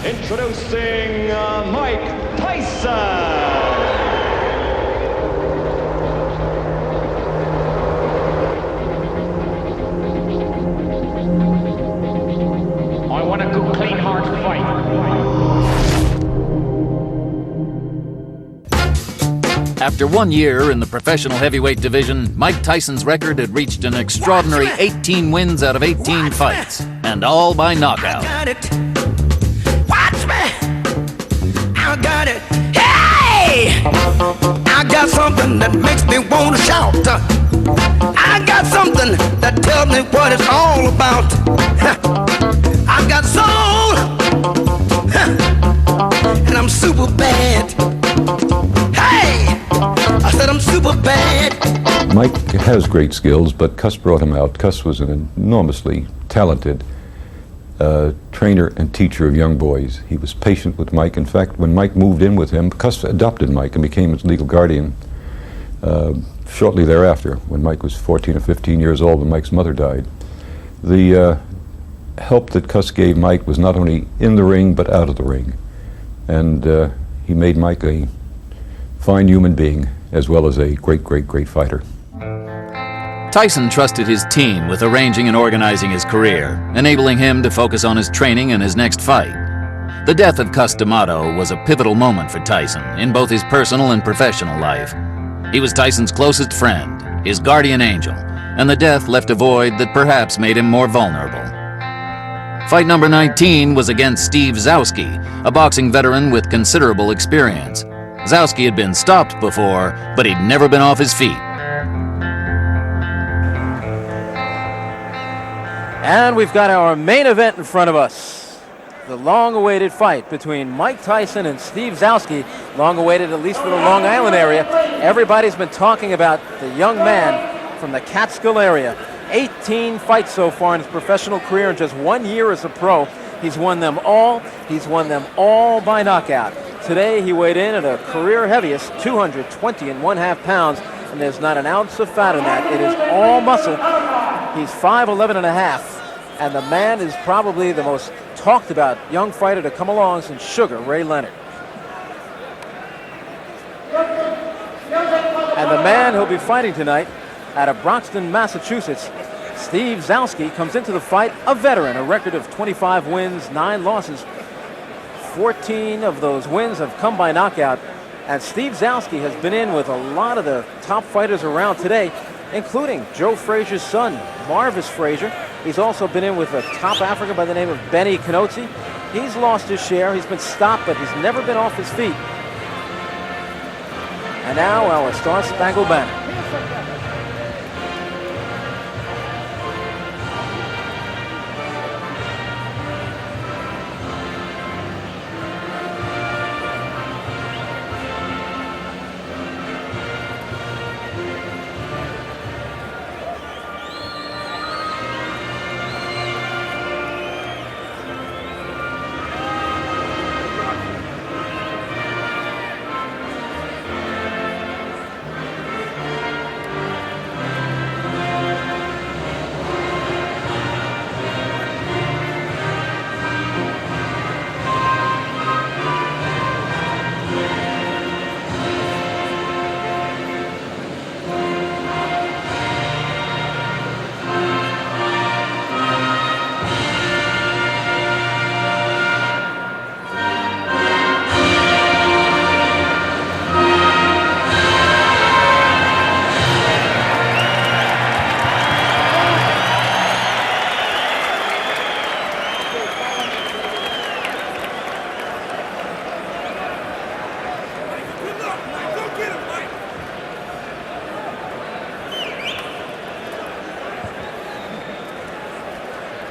Introducing Mike Tyson. I want a good, clean, hard fight. After 1 year in the professional heavyweight division, Mike Tyson's record had reached an extraordinary 18 wins out of 18 fights, and all by knockout. I got it. Watch me. I got it. Hey! I got something that makes me want to shout. I got something that tells me what it's all about. I got soul. And I'm super bad. Hey! I said I'm super bad. Mike has great skills, but Cuss brought him out. Cuss was an enormously talented trainer and teacher of young boys. He was patient with Mike. In fact, when Mike moved in with him, Cuss adopted Mike and became his legal guardian shortly thereafter, when Mike was 14 or 15 years old, when Mike's mother died. The help that Cuss gave Mike was not only in the ring, but out of the ring. And he made Mike a fine human being, as well as a great, great, great fighter. Tyson trusted his team with arranging and organizing his career, enabling him to focus on his training and his next fight. The death of Cuss D'Amato was a pivotal moment for Tyson in both his personal and professional life. He was Tyson's closest friend, his guardian angel, and the death left a void that perhaps made him more vulnerable. Fight number 19 was against Steve Zouski, a boxing veteran with considerable experience. Zouski had been stopped before, but he'd never been off his feet. And we've got our main event in front of us. The long-awaited fight between Mike Tyson and Steve Zouski. Long-awaited, at least for the Long Island area. Everybody's been talking about the young man from the Catskill area. 18 fights so far in his professional career in just 1 year as a pro. He's won them all. He's won them all by knockout. Today he weighed in at a career heaviest, 220.5 pounds, and there's not an ounce of fat in that. It is all muscle. He's 5'11.5", and the man is probably the most talked about young fighter to come along since Sugar Ray Leonard. And the man who'll be fighting tonight out of Broxton, Massachusetts, Steve Zouski, comes into the fight a veteran, a record of 25 wins, 9 losses. 14 of those wins have come by knockout, and Steve Zouski has been in with a lot of the top fighters around today, including Joe Frazier's son, Marvis Frazier. He's also been in with a top African by the name of Benny Canozzi. He's lost his share. He's been stopped, but he's never been off his feet. And now our Star Spangled Banner.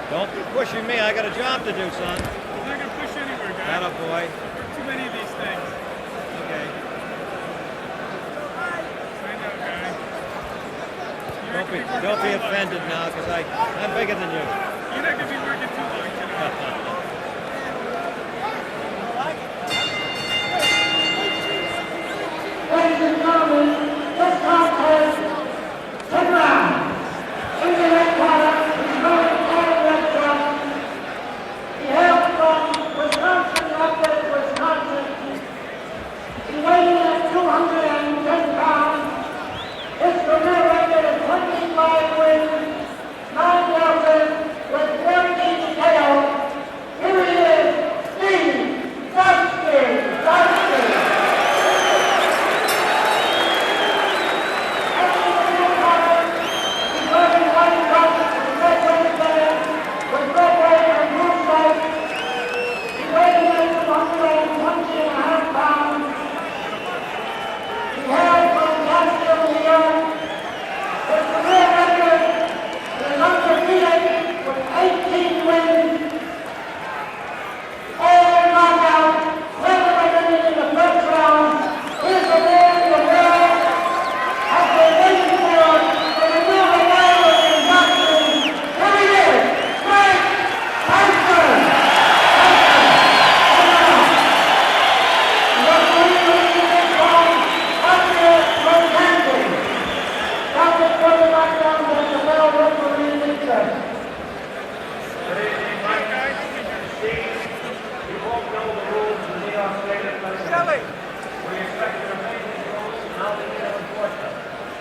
Don't be pushing me. I got a job to do, son. I'm not going to push you anywhere, guy. Atta boy. Too many of these things. Okay. I know, guy. Don't be offended now, because I'm bigger than you. You're not going to be working too long tonight. Ladies and gentlemen, this contest, 10 rounds. In the red corner, he's going all red from. He hails from Wisconsin,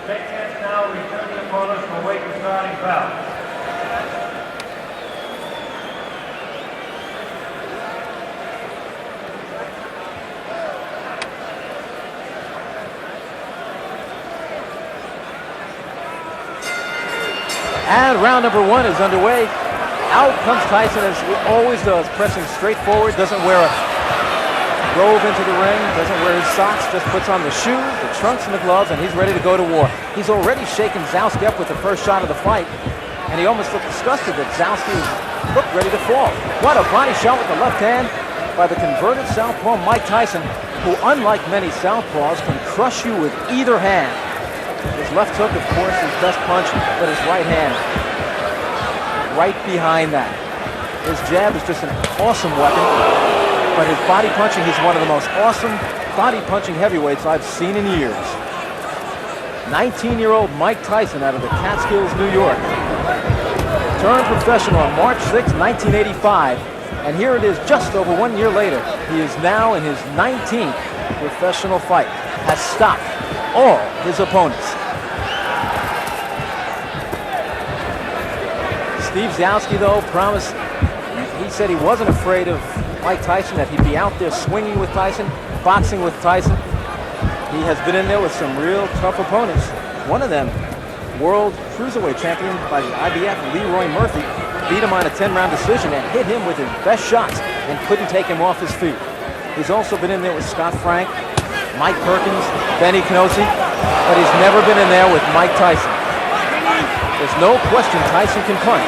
Take chance now, return the opponents to await the starting bout. And round number 1 is underway. Out comes Tyson, as he always does, pressing straight forward, doesn't wear a robe into the ring, doesn't wear his socks, just puts on the shoes, the trunks, and the gloves, and he's ready to go to war. He's already shaken Zouski up with the first shot of the fight, and he almost looked disgusted that Zouski looked ready to fall. What a body shot with the left hand by the converted southpaw Mike Tyson, who, unlike many southpaws, can crush you with either hand. His left hook, of course, his best punch, but his right hand right behind that. His jab is just an awesome weapon, but his body punching, he's one of the most awesome body punching heavyweights I've seen in years. 19-year-old Mike Tyson out of the Catskills, New York. Turned professional on March 6, 1985, and here it is just over 1 year later. He is now in his 19th professional fight, has stopped all his opponents. Steve Zouski, though, promised, he said he wasn't afraid of Mike Tyson, that he'd be out there swinging with Tyson, boxing with Tyson. He has been in there with some real tough opponents. One of them, world cruiserweight champion by the IBF, Leroy Murphy, beat him on a 10-round decision and hit him with his best shots and couldn't take him off his feet. He's also been in there with Scott Frank, Mike Perkins, Benny Canosi, but he's never been in there with Mike Tyson. There's no question Tyson can punch.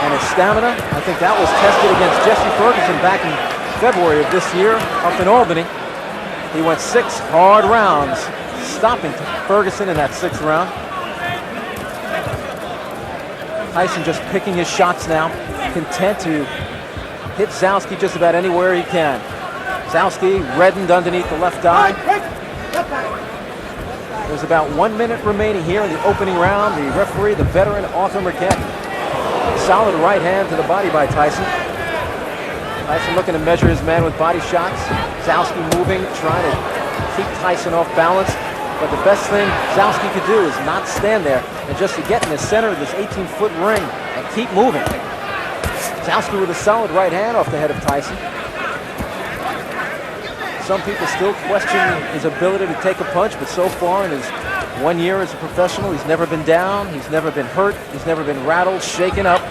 And his stamina, I think that was tested against Jesse Ferguson back in February of this year up in Albany. He went 6 hard rounds, stopping Ferguson in that 6th round. Tyson just picking his shots now, content to hit Zouski just about anywhere he can. Zouski reddened underneath the left eye. There's about 1 minute remaining here in the opening round. The referee, the veteran Arthur Mercante. Solid right hand to the body by Tyson. Tyson looking to measure his man with body shots. Zouski moving, trying to keep Tyson off balance. But the best thing Zouski could do is not stand there and just to get in the center of this 18-foot ring and keep moving. Zouski with a solid right hand off the head of Tyson. Some people still question his ability to take a punch, but so far in his 1 year as a professional, he's never been down, he's never been hurt, he's never been rattled, shaken up.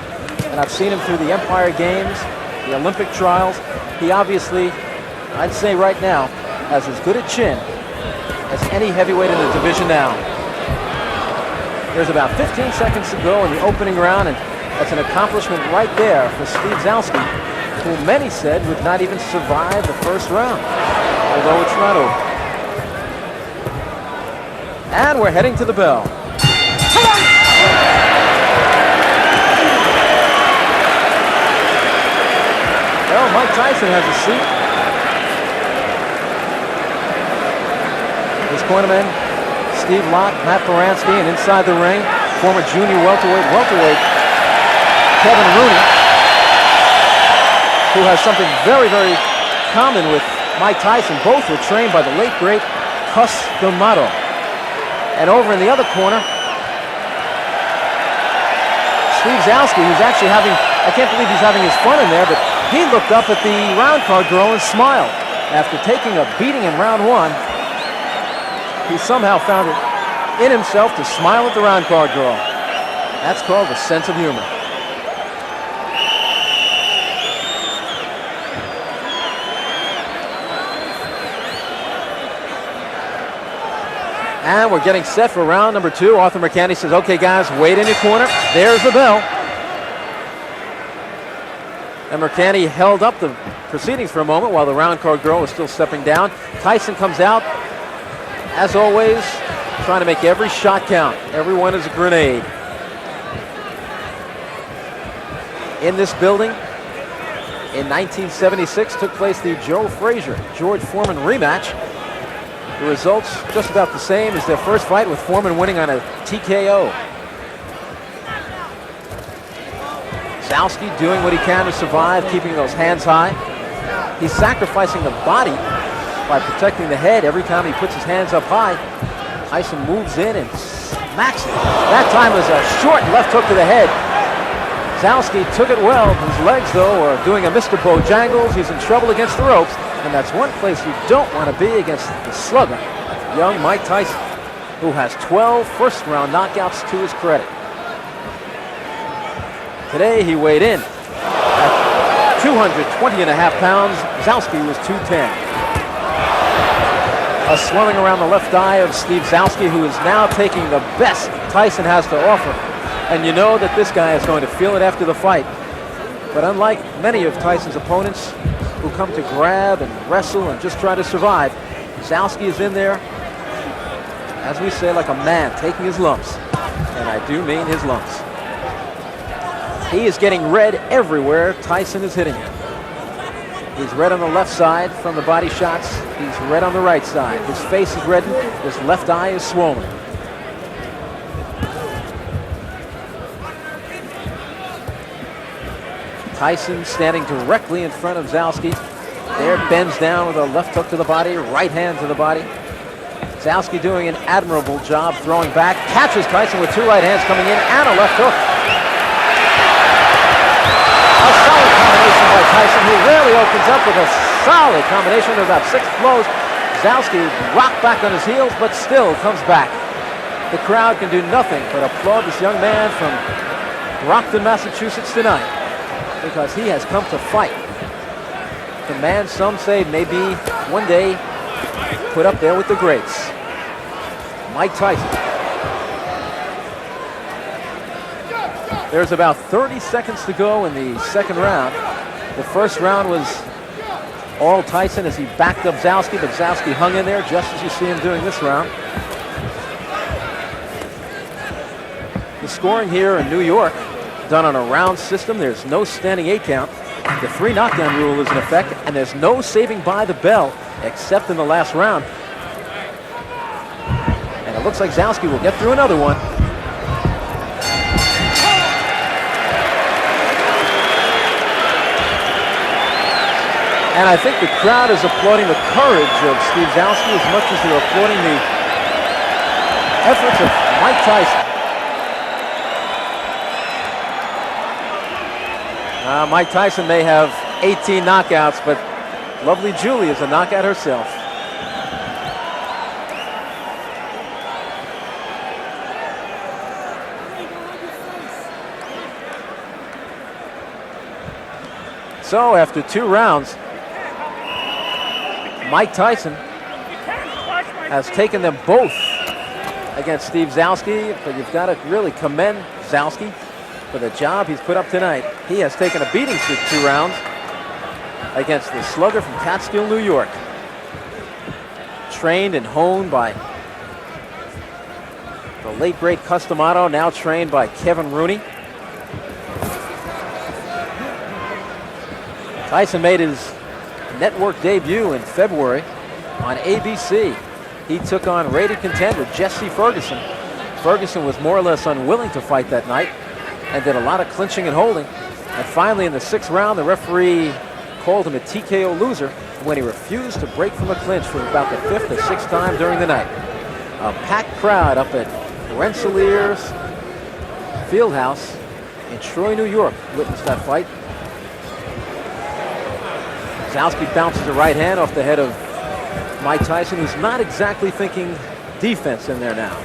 And I've seen him through the Empire Games, the Olympic trials. He obviously, I'd say right now, has as good a chin as any heavyweight in the division now. There's about 15 seconds to go in the opening round, and that's an accomplishment right there for Steve Zouski, who many said would not even survive the first round, although it's not over. And we're heading to the bell. Well, Mike Tyson has a seat. His cornermen, Steve Lott, Matt Baranski, and inside the ring, former junior welterweight Kevin Rooney, who has something very, very common with Mike Tyson. Both were trained by the late, great Cus D'Amato. And over in the other corner, Steve Zouski, who's actually having, I can't believe he's having his fun in there, but he looked up at the round card girl and smiled. After taking a beating in round 1, he somehow found it in himself to smile at the round card girl. That's called a sense of humor. And we're getting set for round number 2. Arthur Mercante says, okay, guys, wait in your corner. There's the bell. And Mercante held up the proceedings for a moment while the round card girl was still stepping down. Tyson comes out, as always, trying to make every shot count. Everyone is a grenade. In this building, in 1976, took place the Joe Frazier-George Foreman rematch. The results just about the same as their first fight, with Foreman winning on a TKO. Zouski doing what he can to survive, keeping those hands high. He's sacrificing the body by protecting the head every time he puts his hands up high. Tyson moves in and smacks it. That time was a short left hook to the head. Zouski took it well. His legs, though, are doing a Mr. Bojangles. He's in trouble against the ropes, and that's one place you don't want to be against the slugger, young Mike Tyson, who has 12 first-round knockouts to his credit. Today, he weighed in at 220.5 pounds. Zouski was 210. A swelling around the left eye of Steve Zouski, who is now taking the best Tyson has to offer. And you know that this guy is going to feel it after the fight. But unlike many of Tyson's opponents who come to grab and wrestle and just try to survive, Zouski is in there, as we say, like a man, taking his lumps. And I do mean his lumps. He is getting red everywhere Tyson is hitting him. He's red on the left side from the body shots. He's red on the right side. His face is reddened. His left eye is swollen. Tyson standing directly in front of Zouski. There, bends down with a left hook to the body, right hand to the body. Zouski doing an admirable job throwing back. Catches Tyson with two right hands coming in and a left hook. A solid combination by Tyson, who rarely opens up with a solid combination of about 6 blows. Zouski rocked back on his heels, but still comes back. The crowd can do nothing but applaud this young man from Brockton, Massachusetts tonight, because he has come to fight. The man some say may be one day put up there with the greats. Mike Tyson. There's about 30 seconds to go in the second round. The first round was all Tyson as he backed up Zouski, but Zouski hung in there just as you see him doing this round. The scoring here in New York, done on a round system. There's no standing 8 count. The 3 knockdown rule is in effect, and there's no saving by the bell except in the last round. And it looks like Zouski will get through another one. And I think the crowd is applauding the courage of Steve Zouski as much as they're applauding the efforts of Mike Tyson. Mike Tyson may have 18 knockouts, but lovely Julie is a knockout herself. So after 2 rounds, Mike Tyson has taken them both against Steve Zouski, but you've got to really commend Zouski for the job he's put up tonight. He has taken a beating through 2 rounds against the slugger from Catskill, New York. Trained and honed by the late great Customato, now trained by Kevin Rooney. Tyson made his network debut in February on ABC. He took on rated contender Jesse Ferguson. Ferguson was more or less unwilling to fight that night and did a lot of clinching and holding. And finally in the 6th round, the referee called him a TKO loser when he refused to break from a clinch for about the 5th or 6th time during the night. A packed crowd up at Rensselaer's Fieldhouse in Troy, New York witnessed that fight. Zouski bounces a right hand off the head of Mike Tyson, who's not exactly thinking defense in there now.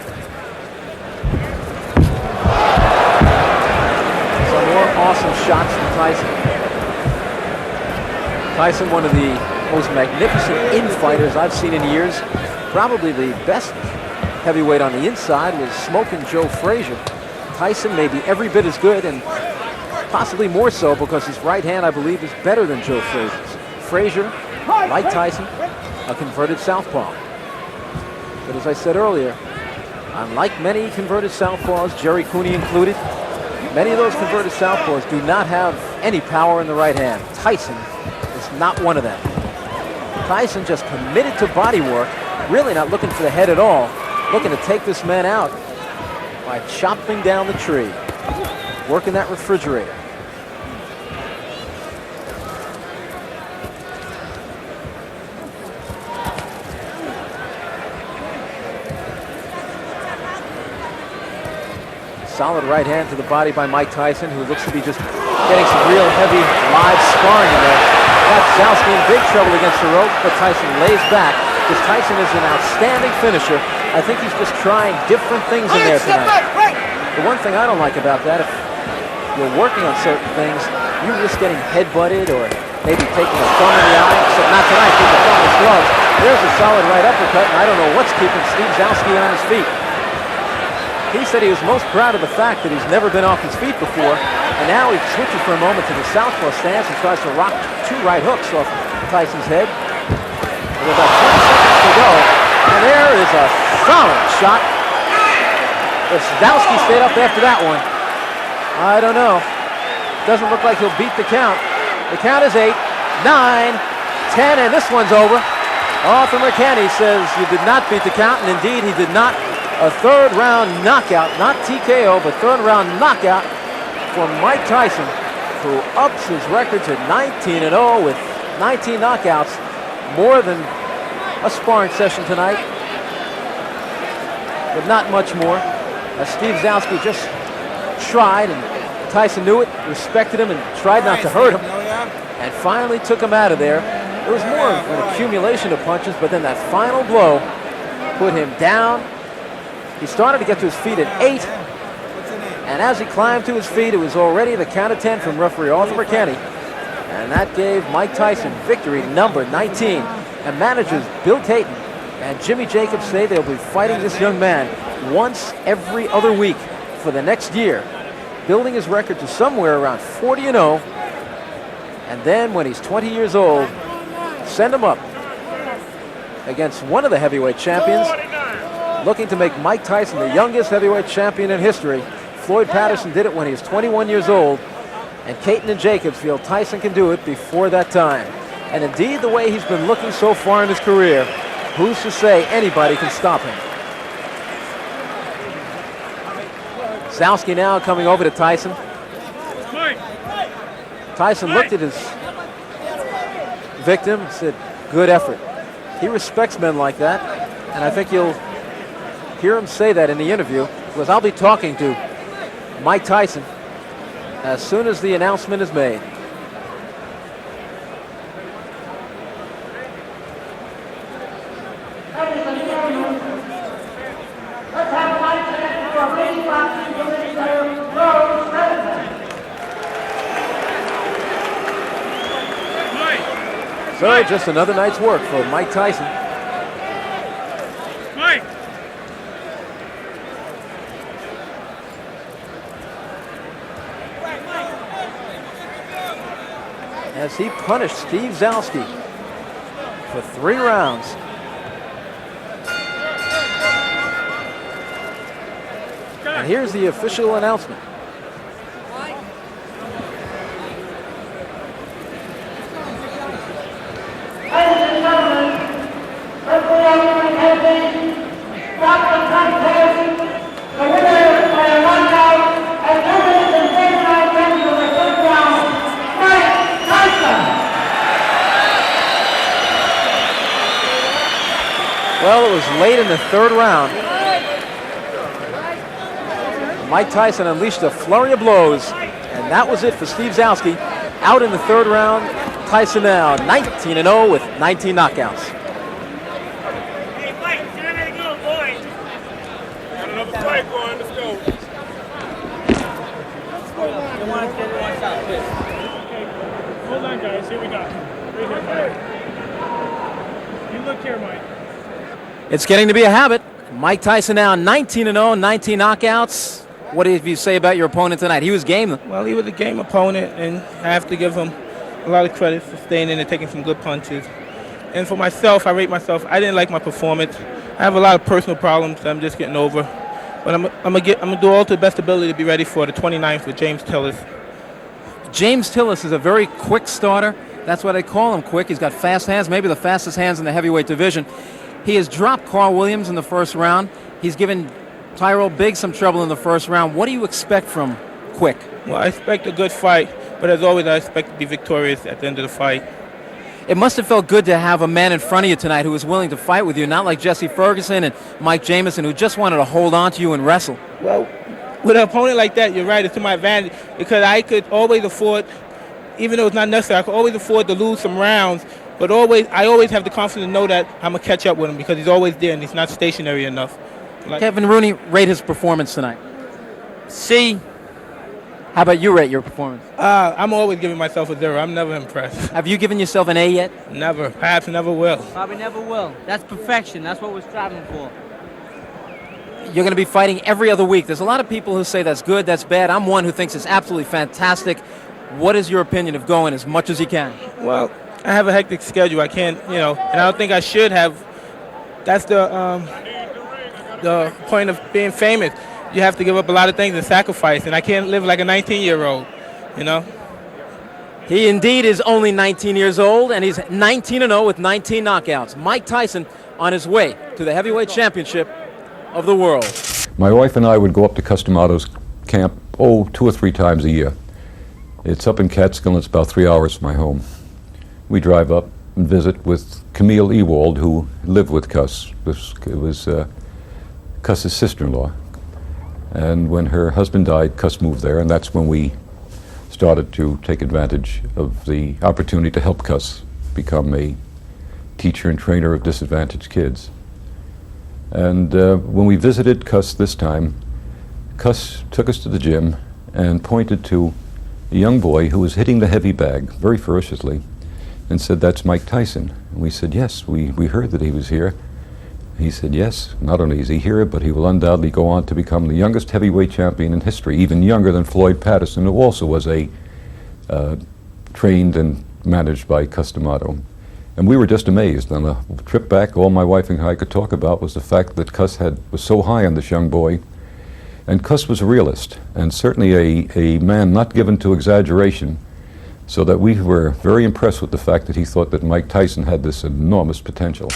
Some more awesome shots from Tyson. Tyson, one of the most magnificent infighters I've seen in years. Probably the best heavyweight on the inside was Smoking Joe Frazier. Tyson may be every bit as good, and possibly more so because his right hand, I believe, is better than Joe Frazier's. Frazier, like Tyson, a converted southpaw. But as I said earlier, unlike many converted southpaws, Jerry Cooney included, many of those converted southpaws do not have any power in the right hand. Tyson is not one of them. Tyson just committed to body work, really not looking for the head at all, looking to take this man out by chopping down the tree, working that refrigerator. Solid right hand to the body by Mike Tyson, who looks to be just getting some real heavy live sparring in there. Got Zouski in big trouble against the rope, but Tyson lays back because Tyson is an outstanding finisher. I think he's just trying different things in there tonight. The one thing I don't like about that, if you're working on certain things, you risk getting head-butted or maybe taking a thumb in the eye, except not tonight, keep the thumb in his gloves. There's a solid right uppercut, and I don't know what's keeping Steve Zouski on his feet. He said he was most proud of the fact that he's never been off his feet before, and now he switches for a moment to the southpaw stance and tries to rock 2 right hooks off Tyson's head. With about 20 seconds to go, and there is a solid shot. If Zouski stayed up after that one, I don't know. Doesn't look like he'll beat the count. The count is 8, 9, 10, and this one's over. Arthur Mercante says you did not beat the count, and indeed he did not. A third-round knockout, not TKO, but third-round knockout for Mike Tyson, who ups his record to 19-0 with 19 knockouts, more than a sparring session tonight, but not much more. As Steve Zouski just tried, and Tyson knew it, respected him, and tried not to hurt him, and finally took him out of there. It was more of an accumulation of punches, but then that final blow put him down. He started to get to his feet at 8, and as he climbed to his feet, it was already the count of 10 from referee Arthur Mercante, and that gave Mike Tyson victory number 19. And managers Bill Tayton and Jimmy Jacobs say they'll be fighting this young man once every other week for the next year, building his record to somewhere around 40-0, and then when he's 20 years old, send him up against one of the heavyweight champions, looking to make Mike Tyson the youngest heavyweight champion in history. Floyd Patterson did it when he was 21 years old, and Tayton and Jacobs feel Tyson can do it before that time. And indeed, the way he's been looking so far in his career, who's to say anybody can stop him? Zouski now coming over to Tyson. Tyson looked at his victim and said, good effort. He respects men like that, and I think you'll hear him say that in the interview, because I'll be talking to Mike Tyson as soon as the announcement is made. Ladies and gentlemen, let's have Mike Tyson for a big boxing commissioner, Rose President. So just another night's work for Mike Tyson. Mike! As he punished Steve Zouski for 3 rounds. And here's the official announcement. Ladies and gentlemen, referee Arthur Mercante stopped the contest. The winner by a knockout at 2 minutes and 39 seconds of the first round, Mike Tyson. Well, it was late in the 3rd round. Mike Tyson unleashed a flurry of blows, and that was it for Steve Zouski. Out in the 3rd round, Tyson now 19-0 with 19 knockouts. Hey, Mike, time to go, boys. Got another fight going. Let's go. Okay, hold on, guys. Here we go. Right here, Mike. You look here, Mike. It's getting to be a habit. Mike Tyson now 19-0, 19 knockouts. What did you say about your opponent tonight? He was game. Well, he was a game opponent, and I have to give him a lot of credit for staying in and taking some good punches. And for myself, I rate myself. I didn't like my performance. I have a lot of personal problems that I'm just getting over. But I'm gonna do all to the best ability to be ready for the 29th with James Tillis. James Tillis is a very quick starter. That's why they call him quick. He's got fast hands, maybe the fastest hands in the heavyweight division. He has dropped Carl Williams in the 1st round. He's given Tyrell Biggs some trouble in the 1st round. What do you expect from Quick? Well, I expect a good fight, but as always, I expect to be victorious at the end of the fight. It must have felt good to have a man in front of you tonight who was willing to fight with you, not like Jesse Ferguson and Mike Jamison, who just wanted to hold on to you and wrestle. Well, with an opponent like that, you're right, it's to my advantage because I could always afford, even though it's not necessary, I could always afford to lose some rounds, but I always have the confidence to know that I'm going to catch up with him because he's always there and he's not stationary enough. Kevin Rooney, rate his performance tonight. C. How about you rate your performance? I'm always giving myself a 0. I'm never impressed. Have you given yourself an A yet? Never. Perhaps never will. Probably never will. That's perfection. That's what we're striving for. You're going to be fighting every other week. There's a lot of people who say that's good, that's bad. I'm one who thinks it's absolutely fantastic. What is your opinion of going as much as you can? Well, I have a hectic schedule. I can't, and I don't think I should have. That's the point of being famous. You have to give up a lot of things and sacrifice, and I can't live like a 19-year-old, He indeed is only 19 years old, and he's 19-0 with 19 knockouts. Mike Tyson on his way to the heavyweight championship of the world. My wife and I would go up to Cus D'Amato's camp, 2 or 3 times a year. It's up in Catskill, and it's about 3 hours from my home. We drive up and visit with Camille Ewald, who lived with Cus. It was Cus's sister-in-law. And when her husband died, Cus moved there, and that's when we started to take advantage of the opportunity to help Cus become a teacher and trainer of disadvantaged kids. And when we visited Cus this time, Cus took us to the gym and pointed to a young boy who was hitting the heavy bag very ferociously and said, "That's Mike Tyson." And we said, "Yes, we heard that he was here." He said, "Yes, not only is he here, but he will undoubtedly go on to become the youngest heavyweight champion in history, even younger than Floyd Patterson, who also was trained and managed by Cus D'Amato." And we were just amazed. On the trip back, all my wife and I could talk about was the fact that Cus was so high on this young boy. And Cus was a realist, and certainly a man not given to exaggeration, so that we were very impressed with the fact that he thought that Mike Tyson had this enormous potential.